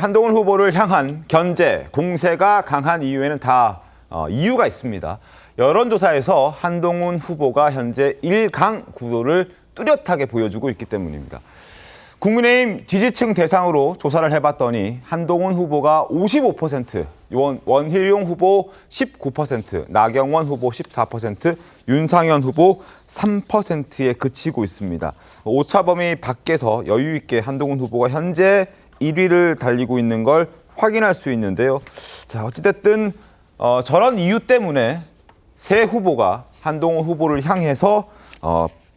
한동훈 후보를 향한 견제, 공세가 강한 이유에는 다 이유가 있습니다. 여론조사에서 한동훈 후보가 현재 1강 구도를 뚜렷하게 보여주고 있기 때문입니다. 국민의힘 지지층 대상으로 조사를 해봤더니 한동훈 후보가 55%, 원희룡 후보 19%, 나경원 후보 14%, 윤상현 후보 3%에 그치고 있습니다. 오차범위 밖에서 여유 있게 한동훈 후보가 현재 1위를 달리고 있는 걸 확인할 수 있는데요. 자, 어찌됐든 저런 이유 때문에 새 후보가 한동훈 후보를 향해서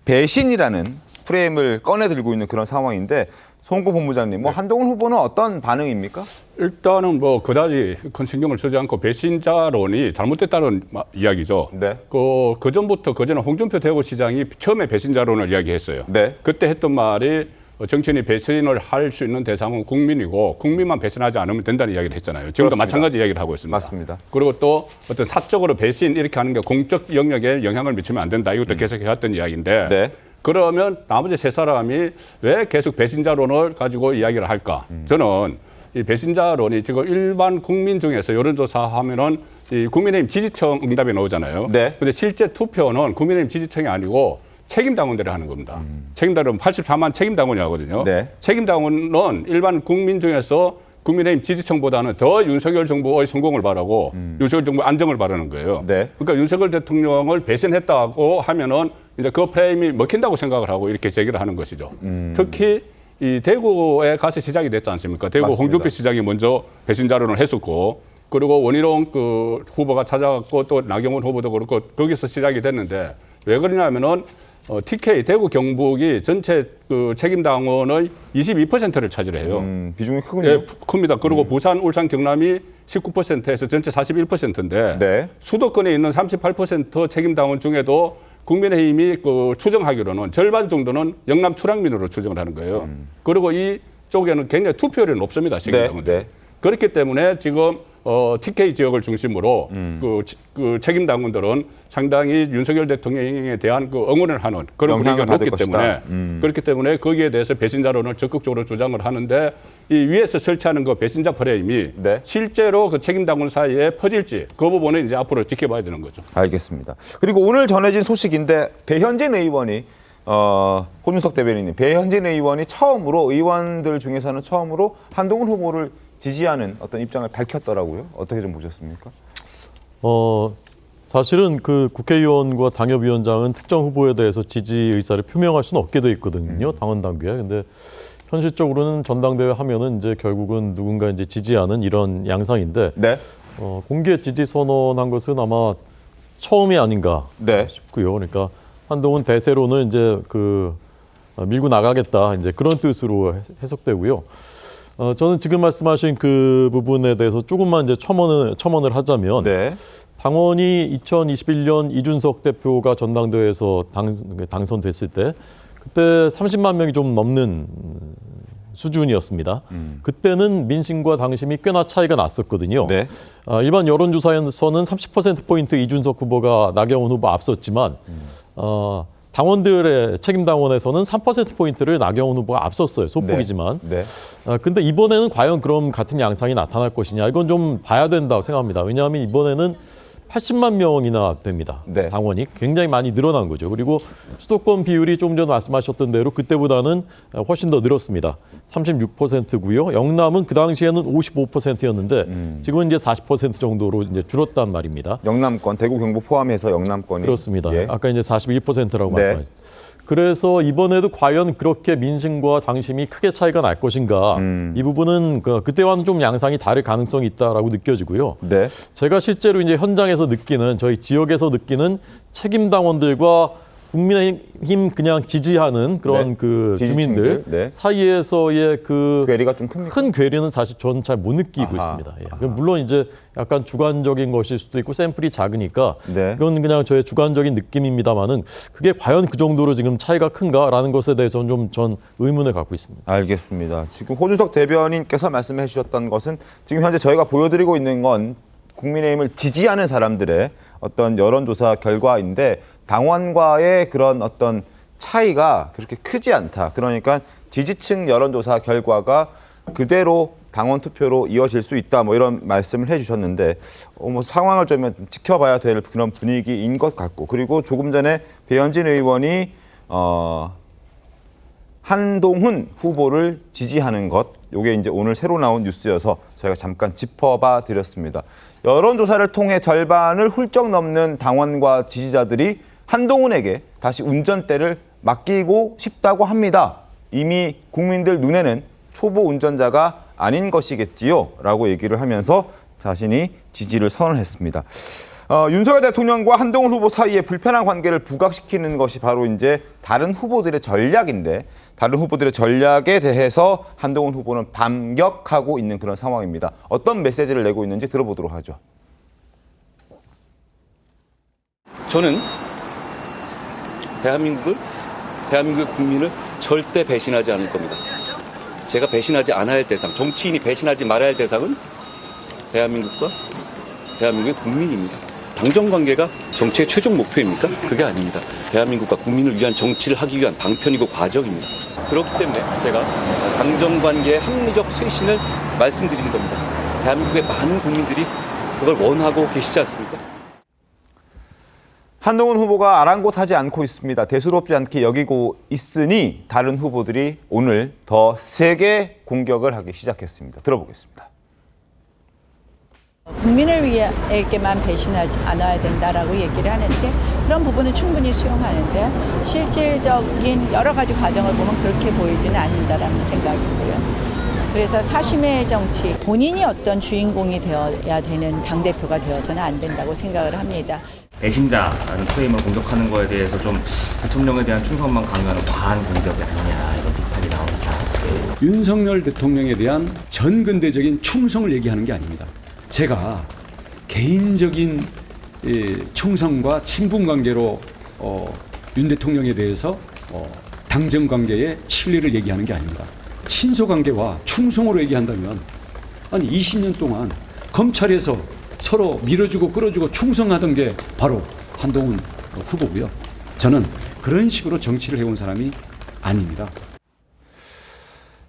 배신이라는 프레임을 꺼내 들고 있는 그런 상황인데, 송구 본부장님, 한동훈 후보는 어떤 반응입니까? 일단은 그다지 큰 신경을 쓰지 않고 배신자론이 잘못됐다는 이야기죠. 네. 그 전부터 그전에 홍준표 대구시장이 처음에 배신자론을 이야기했어요. 네. 그때 했던 말이 정치인이 배신을 할 수 있는 대상은 국민이고 국민만 배신하지 않으면 된다는 이야기를 했잖아요. 지금도 그렇습니다. 마찬가지 이야기를 하고 있습니다. 맞습니다. 그리고 또 어떤 사적으로 배신 이렇게 하는 게 공적 영역에 영향을 미치면 안 된다. 이것도 계속 해왔던 이야기인데, 네. 그러면 나머지 세 사람이 왜 계속 배신자론을 가지고 이야기를 할까? 저는 이 배신자론이 지금 일반 국민 중에서 여론조사 하면은 이 국민의힘 지지층 응답이 나오잖아요. 네. 근데 실제 투표는 국민의힘 지지층이 아니고 책임당원들이 하는 겁니다. 책임당원은 84만 책임당원이 하거든요. 네. 책임당원은 일반 국민 중에서 국민의힘 지지층보다는 더 윤석열 정부의 성공을 바라고 윤석열 정부 안정을 바라는 거예요. 네. 그러니까 윤석열 대통령을 배신했다고 하면은 이제 그 프레임이 먹힌다고 생각을 하고 이렇게 제기를 하는 것이죠. 특히 이 대구에 가서 시작이 됐지 않습니까? 대구 맞습니다. 홍준표 시장이 먼저 배신자론을 했었고, 그리고 원희룡 후보가 찾아갔고 또 나경원 후보도 그렇고 거기서 시작이 됐는데, 왜 그러냐면은 TK 대구 경북이 전체 책임당원의 22%를 차지해요. 비중이 크군요. 예, 큽니다. 그리고 부산, 울산, 경남이 19%에서 전체 41%인데 네. 수도권에 있는 38% 책임당원 중에도 국민의힘이 추정하기로는 절반 정도는 영남 출향민으로 추정을 하는 거예요. 그리고 이쪽에는 굉장히 투표율이 높습니다. 책임당원들. 네. 그렇기 때문에 지금 TK 지역을 중심으로 그 책임당원들은 상당히 윤석열 대통령에 대한 응원을 하는 그런 분위기가 높기 때문에 그렇기 때문에 거기에 대해서 배신자론을 적극적으로 주장을 하는데, 이 위에서 설치하는 그 배신자 프레임이 네. 실제로 그 책임당원 사이에 퍼질지 그 부분은 이제 앞으로 지켜봐야 되는 거죠. 알겠습니다. 그리고 오늘 전해진 소식인데, 배현진 의원이 홍준석 대변인님, 배현진 의원이 처음으로, 의원들 중에서는 처음으로 한동훈 후보를 지지하는 어떤 입장을 밝혔더라고요. 어떻게 좀 보셨습니까? 사실은 그 국회의원과 당협위원장은 특정 후보에 대해서 지지 의사를 표명할 수는 없게 돼 있거든요. 당원 당규에. 근데 현실적으로는 전당대회 하면은 이제 결국은 누군가 이제 지지하는 이런 양상인데, 네. 공개 지지 선언한 것은 아마 처음이 아닌가 네. 싶고요. 그러니까 한동훈 대세로는 이제 밀고 나가겠다, 이제 그런 뜻으로 해석되고요. 저는 지금 말씀하신 그 부분에 대해서 조금만 이제 첨언을 하자면, 네. 당원이 2021년 이준석 대표가 전당대회에서 당선됐을 때 그때 30만 명이 좀 넘는 수준이었습니다. 그때는 민심과 당심이 꽤나 차이가 났었거든요. 네. 일반 여론조사에서는 30%포인트 이준석 후보가 나경원 후보 앞섰지만 당원들의 책임당원에서는 3%포인트를 나경원 후보가 앞섰어요. 소폭이지만. 네. 근데 이번에는 과연 그럼 같은 양상이 나타날 것이냐, 이건 좀 봐야 된다고 생각합니다. 왜냐하면 이번에는 80만 명이나 됩니다. 네. 당원이 굉장히 많이 늘어난 거죠. 그리고 수도권 비율이 좀 전 말씀하셨던 대로 그때보다는 훨씬 더 늘었습니다. 36%고요. 영남은 그 당시에는 55%였는데 지금은 이제 40% 정도로 이제 줄었단 말입니다. 영남권, 대구, 경북 포함해서 영남권이. 그렇습니다. 예. 아까 이제 41%라고 네. 말씀하셨습니다. 그래서 이번에도 과연 그렇게 민심과 당심이 크게 차이가 날 것인가, 이 부분은 그때와는 좀 양상이 다를 가능성이 있다라고 느껴지고요. 네. 제가 실제로 이제 현장에서 느끼는, 저희 지역에서 느끼는 책임당원들과 국민의힘 그냥 지지하는 그런 네. 그 지지층들. 주민들 네. 사이에서의 그 괴리가 좀 큽니까? 큰 괴리는 사실 저는 잘 못 느끼고 있습니다. 예. 물론 이제 약간 주관적인 것일 수도 있고 샘플이 작으니까 네. 그건 그냥 저의 주관적인 느낌입니다만은, 그게 과연 그 정도로 지금 차이가 큰가라는 것에 대해서는 좀 전 의문을 갖고 있습니다. 알겠습니다. 지금 홍준석 대변인께서 말씀해 주셨던 것은, 지금 현재 저희가 보여드리고 있는 건 국민의힘을 지지하는 사람들의 어떤 여론조사 결과인데, 당원과의 그런 어떤 차이가 그렇게 크지 않다. 그러니까 지지층 여론조사 결과가 그대로 당원 투표로 이어질 수 있다 뭐 이런 말씀을 해주셨는데 뭐 상황을 좀 지켜봐야 될 그런 분위기인 것 같고 그리고 조금 전에 배현진 의원이 한동훈 후보를 지지하는 것 이게 이제 오늘 새로 나온 뉴스여서 저희가 잠깐 짚어봐 드렸습니다. 여론조사를 통해 절반을 훌쩍 넘는 당원과 지지자들이 한동훈에게 다시 운전대를 맡기고 싶다고 합니다. 이미 국민들 눈에는 초보 운전자가 아닌 것이겠지요 라고 얘기를 하면서 자신이 지지를 선언했습니다. 윤석열 대통령과 한동훈 후보 사이에 불편한 관계를 부각시키는 것이 바로 이제 다른 후보들의 전략인데 다른 후보들의 전략에 대해서 한동훈 후보는 반격하고 있는 그런 상황입니다. 어떤 메시지를 내고 있는지 들어보도록 하죠. 저는 대한민국의 국민을 절대 배신하지 않을 겁니다. 제가 배신하지 않아야 할 대상, 정치인이 배신하지 말아야 할 대상은 대한민국과 대한민국의 국민입니다. 당정관계가 정치의 최종 목표입니까? 그게 아닙니다. 대한민국과 국민을 위한 정치를 하기 위한 방편이고 과정입니다. 그렇기 때문에 제가 당정관계의 합리적 쇄신을 말씀드리는 겁니다. 대한민국의 많은 국민들이 그걸 원하고 계시지 않습니까? 한동훈 후보가 아랑곳하지 않고 있습니다. 대수롭지 않게 여기고 있으니 다른 후보들이 오늘 더 세게 공격을 하기 시작했습니다. 들어보겠습니다. 국민을 위해에게만 배신하지 않아야 된다라고 얘기를 하는데 그런 부분은 충분히 수용하는데 실질적인 여러 가지 과정을 보면 그렇게 보이지는 않는다라는 생각이고요. 그래서 사심의 정치, 본인이 어떤 주인공이 되어야 되는 당대표가 되어서는 안 된다고 생각을 합니다. 배신자라는 프레임을 공격하는 거에 대해서 좀 대통령에 대한 충성만 강요하는 과한 공격이 아니냐 이런 비판이 나옵니다. 윤석열 대통령에 대한 전근대적인 충성을 얘기하는 게 아닙니다. 제가 개인적인 충성과 친분 관계로 윤 대통령에 대해서 당정 관계의 신뢰를 얘기하는 게 아닙니다. 친소 관계와 충성으로 얘기한다면 아니 20년 동안 검찰에서 서로 밀어주고 끌어주고 충성하던 게 바로 한동훈 후보고요. 저는 그런 식으로 정치를 해온 사람이 아닙니다.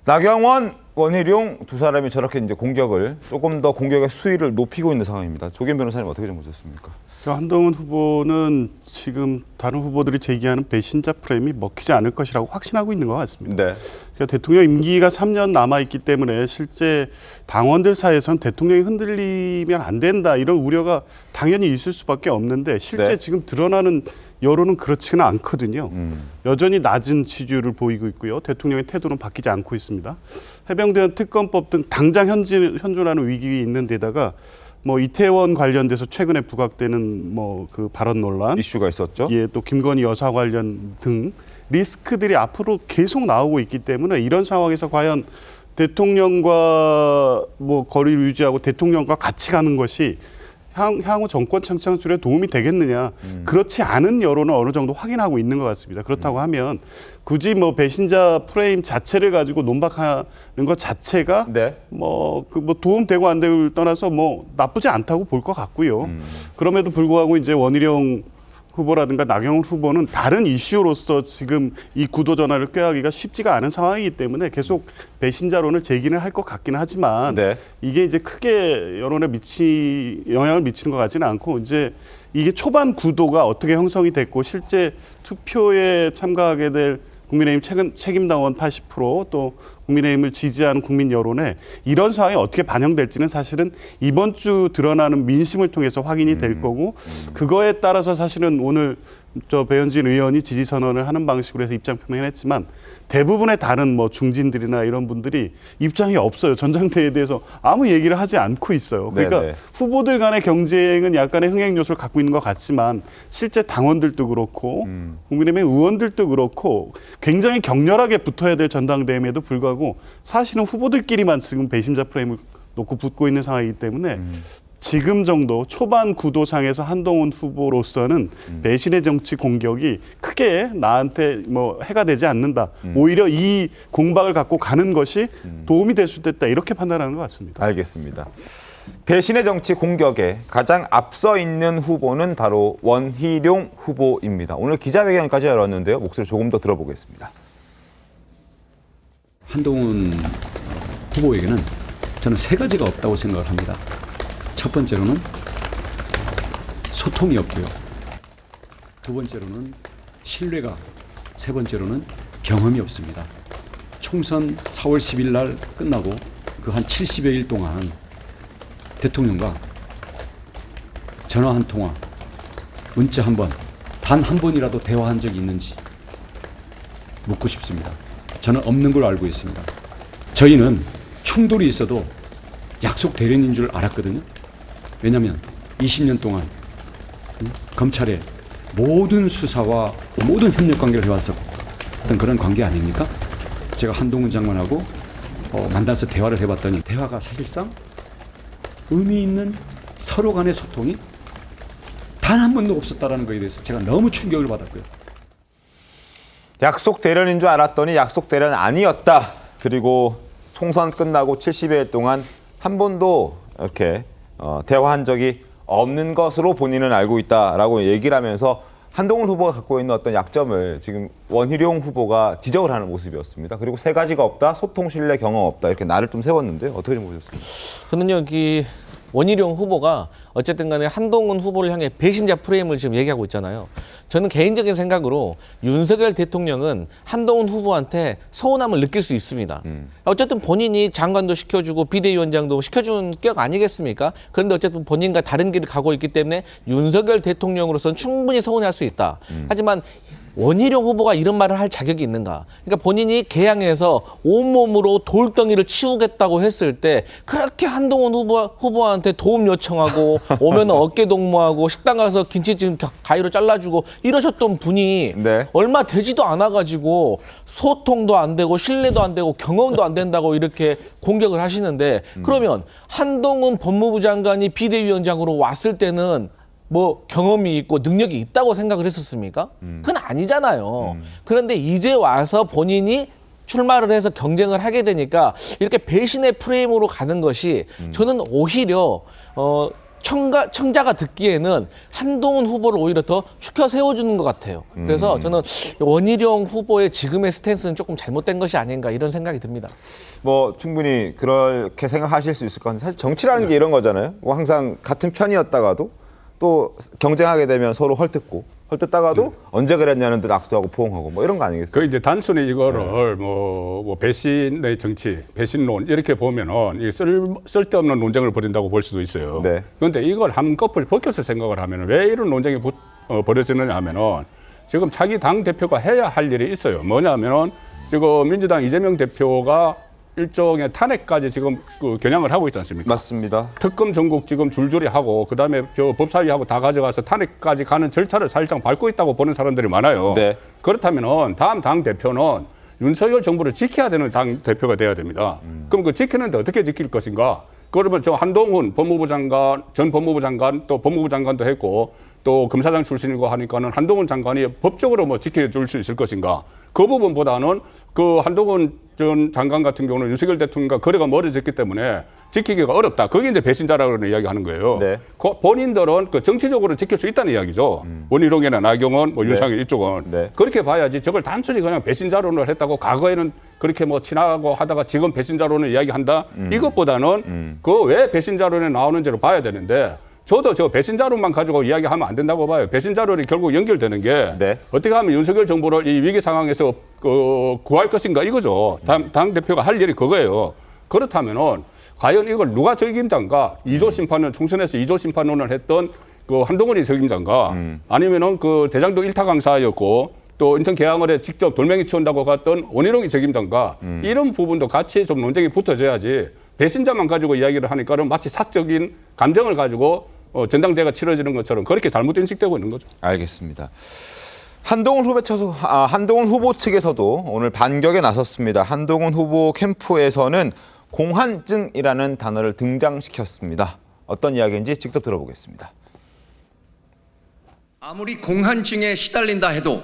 나경원, 원희룡 두 사람이 저렇게 이제 공격을 조금 더 공격의 수위를 높이고 있는 상황입니다. 조기현 변호사님 어떻게 좀 보셨습니까? 한동훈 후보는 지금 다른 후보들이 제기하는 배신자 프레임이 먹히지 않을 것이라고 확신하고 있는 것 같습니다. 네. 그러니까 대통령 임기가 3년 남아있기 때문에 실제 당원들 사이에서는 대통령이 흔들리면 안 된다 이런 우려가 당연히 있을 수밖에 없는데 실제 네. 지금 드러나는 여론은 그렇지는 않거든요. 여전히 낮은 지지율을 보이고 있고요. 대통령의 태도는 바뀌지 않고 있습니다. 해병대원 특검법 등 당장 현존하는 위기에 있는 데다가 뭐 이태원 관련돼서 최근에 부각되는 뭐 그 발언 논란, 이슈가 있었죠. 예, 또 김건희 여사 관련 등 리스크들이 앞으로 계속 나오고 있기 때문에 이런 상황에서 과연 대통령과 뭐 거리를 유지하고 대통령과 같이 가는 것이 향후 정권 창출에 도움이 되겠느냐. 그렇지 않은 여론을 어느 정도 확인하고 있는 것 같습니다. 그렇다고 하면 굳이 뭐 배신자 프레임 자체를 가지고 논박하는 것 자체가 네. 뭐 도움 되고 안 되고를 떠나서 뭐 나쁘지 않다고 볼 것 같고요. 그럼에도 불구하고 이제 원희룡 후보라든가 나경원 후보는 다른 이슈로서 지금 이 구도 전환을 꾀하기가 쉽지가 않은 상황이기 때문에 계속 배신자론을 제기는 할 것 같긴 하지만 네. 이게 이제 크게 여론에 영향을 미치는 것 같지는 않고 이제 이게 초반 구도가 어떻게 형성이 됐고 실제 투표에 참가하게 될 국민의힘 책임당원 80%또 국민의힘을 지지하는 국민 여론에 이런 상황이 어떻게 반영될지는 사실은 이번 주 드러나는 민심을 통해서 확인이 될 거고 그거에 따라서 사실은 오늘 배현진 의원이 지지 선언을 하는 방식으로 해서 입장 표명을 했지만 대부분의 다른 뭐 중진들이나 이런 분들이 입장이 없어요. 전당대회에 대해서 아무 얘기를 하지 않고 있어요. 그러니까 네네. 후보들 간의 경쟁은 약간의 흥행 요소를 갖고 있는 것 같지만 실제 당원들도 그렇고 국민의힘 의원들도 그렇고 굉장히 격렬하게 붙어야 될 전당대회임에도 불구하고 사실은 후보들끼리만 지금 배신자 프레임을 놓고 붙고 있는 상황이기 때문에 지금 정도 초반 구도상에서 한동훈 후보로서는 배신의 정치 공격이 크게 나한테 뭐 해가 되지 않는다. 오히려 이 공박을 갖고 가는 것이 도움이 될 수도 있다. 이렇게 판단하는 것 같습니다. 알겠습니다. 배신의 정치 공격에 가장 앞서 있는 후보는 바로 원희룡 후보입니다. 오늘 기자회견까지 열었는데요. 목소리 조금 더 들어보겠습니다. 한동훈 후보에게는 저는 세 가지가 없다고 생각을 합니다. 첫 번째로는 소통이 없고요. 두 번째로는 신뢰가, 세 번째로는 경험이 없습니다. 총선 4월 10일 날 끝나고 그 한 70여일 동안 대통령과 전화 한 통화, 문자 한 번, 단 한 번이라도 대화한 적이 있는지 묻고 싶습니다. 저는 없는 걸로 알고 있습니다. 저희는 충돌이 있어도 약속 대련인 줄 알았거든요. 왜냐하면 20년 동안 검찰의 모든 수사와 모든 협력 관계를 해왔었던 그런 관계 아닙니까? 제가 한동훈 장관하고 만나서 대화를 해봤더니 대화가 사실상 의미 있는 서로 간의 소통이 단 한 번도 없었다라는 것에 대해서 제가 너무 충격을 받았고요. 약속 대련인 줄 알았더니 약속 대련 아니었다. 그리고 총선 끝나고 70일 동안 한 번도 이렇게 대화한 적이 없는 것으로 본인은 알고 있다라고 얘기를 하면서 한동훈 후보가 갖고 있는 어떤 약점을 지금 원희룡 후보가 지적을 하는 모습이었습니다. 그리고 세 가지가 없다, 소통, 신뢰, 경험 없다 이렇게 날을 좀 세웠는데 어떻게 좀 보셨습니까? 저는 여기 원희룡 후보가 어쨌든 간에 한동훈 후보를 향해 배신자 프레임을 지금 얘기하고 있잖아요. 저는 개인적인 생각으로 윤석열 대통령은 한동훈 후보한테 서운함을 느낄 수 있습니다. 어쨌든 본인이 장관도 시켜주고 비대위원장도 시켜준 격 아니겠습니까? 그런데 어쨌든 본인과 다른 길을 가고 있기 때문에 윤석열 대통령으로서는 충분히 서운할 수 있다. 하지만 원희룡 후보가 이런 말을 할 자격이 있는가? 그러니까 본인이 개항에서 온몸으로 돌덩이를 치우겠다고 했을 때 그렇게 한동훈 후보한테 도움 요청하고 오면 어깨 동무하고 식당 가서 김치찜 가위로 잘라주고 이러셨던 분이 네. 얼마 되지도 않아가지고 소통도 안 되고 신뢰도 안 되고 경험도 안 된다고 이렇게 공격을 하시는데 그러면 한동훈 법무부 장관이 비대위원장으로 왔을 때는 뭐 경험이 있고 능력이 있다고 생각을 했었습니까? 그건 아니잖아요. 그런데 이제 와서 본인이 출마를 해서 경쟁을 하게 되니까 이렇게 배신의 프레임으로 가는 것이 저는 오히려 청자가 듣기에는 한동훈 후보를 오히려 더 추켜 세워주는 것 같아요. 그래서 저는 원희룡 후보의 지금의 스탠스는 조금 잘못된 것이 아닌가 이런 생각이 듭니다. 뭐 충분히 그렇게 생각하실 수 있을 것 같은데 사실 정치라는 게 이런 거잖아요. 뭐 항상 같은 편이었다가도 또 경쟁하게 되면 서로 헐뜯다가도 언제 그랬냐는 듯 악수하고 포옹하고 뭐 이런 거 아니겠어요? 그 이제 단순히 이거를 뭐 배신의 정치, 배신론 이렇게 보면은 이 쓸데없는 논쟁을 벌인다고 볼 수도 있어요. 네. 그런데 이걸 한꺼풀 벗겨서 생각을 하면은 왜 이런 논쟁이 벌어지느냐 하면은 지금 자기 당 대표가 해야 할 일이 있어요. 뭐냐면은 지금 민주당 이재명 대표가 일종의 탄핵까지 지금 그 겨냥을 하고 있지 않습니까? 맞습니다. 특검 전국 지금 줄줄이 하고 그다음에 저 법사위하고 다 가져가서 탄핵까지 가는 절차를 사실상 밟고 있다고 보는 사람들이 많아요. 네. 그렇다면은 다음 당 대표는 윤석열 정부를 지켜야 되는 당 대표가 돼야 됩니다. 그럼 그 지키는데 어떻게 지킬 것인가? 그러면 저 한동훈 법무부 장관, 전 법무부 장관 또 법무부 장관도 했고 또 검사장 출신이고 하니까는 한동훈 장관이 법적으로 뭐 지켜줄 수 있을 것인가? 그 부분보다는 그 한동훈 전 장관 같은 경우는 윤석열 대통령과 거래가 멀어졌기 때문에 지키기가 어렵다. 그게 이제 배신자라고 이야기하는 거예요. 네. 본인들은 그 정치적으로 지킬 수 있다는 이야기죠. 원희룡이나 나경원, 뭐 윤상일 이쪽은 네. 그렇게 봐야지. 저걸 단순히 그냥 배신자론을 했다고 과거에는 그렇게 뭐 친하고 하다가 지금 배신자론을 이야기한다. 이것보다는 그 왜 배신자론에 나오는지를 봐야 되는데. 저도 저 배신자론만 가지고 이야기하면 안 된다고 봐요. 배신자론이 결국 연결되는 게 네. 어떻게 하면 윤석열 정부를 이 위기 상황에서 구할 것인가 이거죠. 당 대표가 할 일이 그거예요. 그렇다면은 과연 이걸 누가 적임자인가? 2조 심판론 총선에서 2조 심판론을 했던 그 한동훈이 적임자인가? 아니면은 그 대장동 일타 강사였고 또 인천 계양을에 직접 돌멩이 치운다고 갔던 원희룡이 적임자인가? 이런 부분도 같이 좀 논쟁이 붙어져야지. 배신자만 가지고 이야기를 하니까는 마치 사적인 감정을 가지고 전당대회가 치러지는 것처럼 그렇게 잘못 인식되고 있는 거죠. 알겠습니다. 한동훈 후보 측에서도 오늘 반격에 나섰습니다. 한동훈 후보 캠프에서는 공한증이라는 단어를 등장시켰습니다. 어떤 이야기인지 직접 들어보겠습니다. 아무리 공한증에 시달린다 해도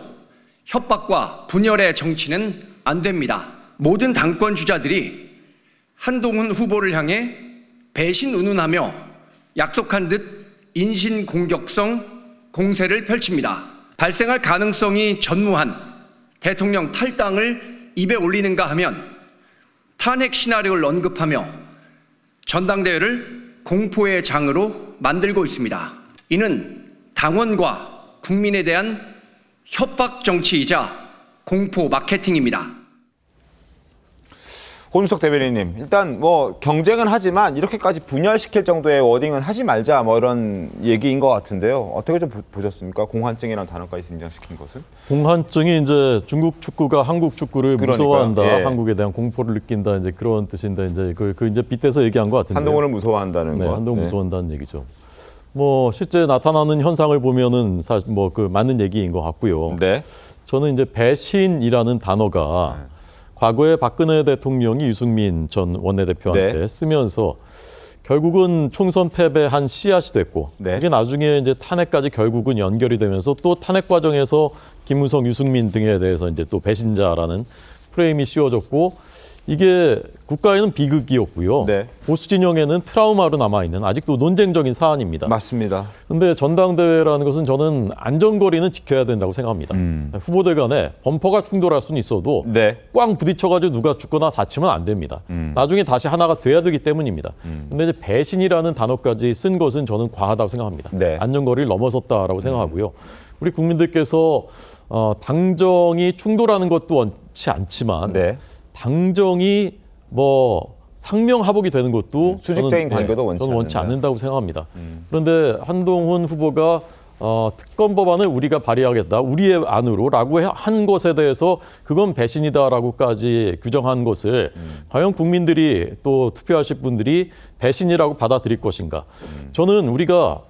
협박과 분열의 정치는 안 됩니다. 모든 당권 주자들이 한동훈 후보를 향해 배신 운운하며 약속한 듯 인신공격성 공세를 펼칩니다. 발생할 가능성이 전무한 대통령 탈당을 입에 올리는가 하면 탄핵 시나리오를 언급하며 전당대회를 공포의 장으로 만들고 있습니다. 이는 당원과 국민에 대한 협박 정치이자 공포 마케팅입니다. 권준석 대변인님, 일단 뭐 경쟁은 하지만 이렇게까지 분열시킬 정도의 워딩은 하지 말자 뭐 이런 얘기인 것 같은데요. 어떻게 좀 보셨습니까? 공환증이라는 단어까지 등장시킨 것은? 공환증이 이제 중국 축구가 한국 축구를 그러니까요. 무서워한다, 예. 한국에 대한 공포를 느낀다, 이제 그런 뜻인데 이제 그 이제 빗대서 얘기한 것 같은데. 한동훈을 무서워한다는 네, 것. 한동훈 무서워한다는 얘기죠. 뭐 실제 나타나는 현상을 보면은 사실 뭐 그 맞는 얘기인 것 같고요. 네. 저는 이제 배신이라는 단어가 과거에 박근혜 대통령이 유승민 전 원내대표한테 네. 쓰면서 결국은 총선 패배한 씨앗이 됐고 네. 이게 나중에 이제 탄핵까지 결국은 연결이 되면서 또 탄핵 과정에서 김무성, 유승민 등에 대해서 이제 또 배신자라는 프레임이 씌워졌고 이게 국가에는 비극이었고요. 네. 보수 진영에는 트라우마로 남아있는 아직도 논쟁적인 사안입니다. 맞습니다. 근데 전당대회라는 것은 저는 안전거리는 지켜야 된다고 생각합니다. 후보들 간에 범퍼가 충돌할 수는 있어도 네. 꽝 부딪혀가지고 누가 죽거나 다치면 안 됩니다. 나중에 다시 하나가 돼야 되기 때문입니다. 근데 이제 배신이라는 단어까지 쓴 것은 저는 과하다고 생각합니다. 네. 안전거리를 넘어섰다라고 생각하고요. 우리 국민들께서 당정이 충돌하는 것도 원치 않지만 네. 당정이 뭐 상명하복이 되는 것도 수직적인 저는, 관계도 원치 저는 원치 않는다. 않는다고 생각합니다. 그런데 한동훈 후보가 특검 법안을 우리가 발의하겠다, 우리의 안으로라고 한 것에 대해서 그건 배신이다라고까지 규정한 것을 과연 국민들이 또 투표하실 분들이 배신이라고 받아들일 것인가? 저는 우리가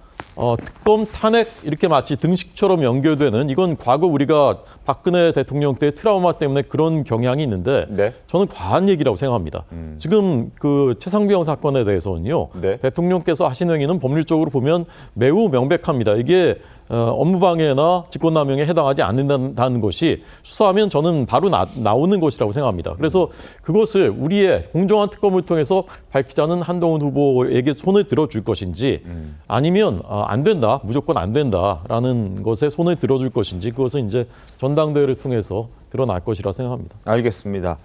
특검 탄핵 이렇게 마치 등식처럼 연결되는 이건 과거 우리가 박근혜 대통령 때 트라우마 때문에 그런 경향이 있는데 네. 저는 과한 얘기라고 생각합니다. 지금 그 최상병 사건에 대해서는요. 네. 대통령께서 하신 행위는 법률적으로 보면 매우 명백합니다. 이게 업무방해나 직권남용에 해당하지 않는다는 것이 수사하면 저는 바로 나오는 것이라고 생각합니다. 그래서 그것을 우리의 공정한 특검을 통해서 밝히자는 한동훈 후보에게 손을 들어줄 것인지 아니면 안 된다, 무조건 안 된다라는 것에 손을 들어줄 것인지 그것은 이제 전당대회를 통해서 드러날 것이라 생각합니다. 알겠습니다.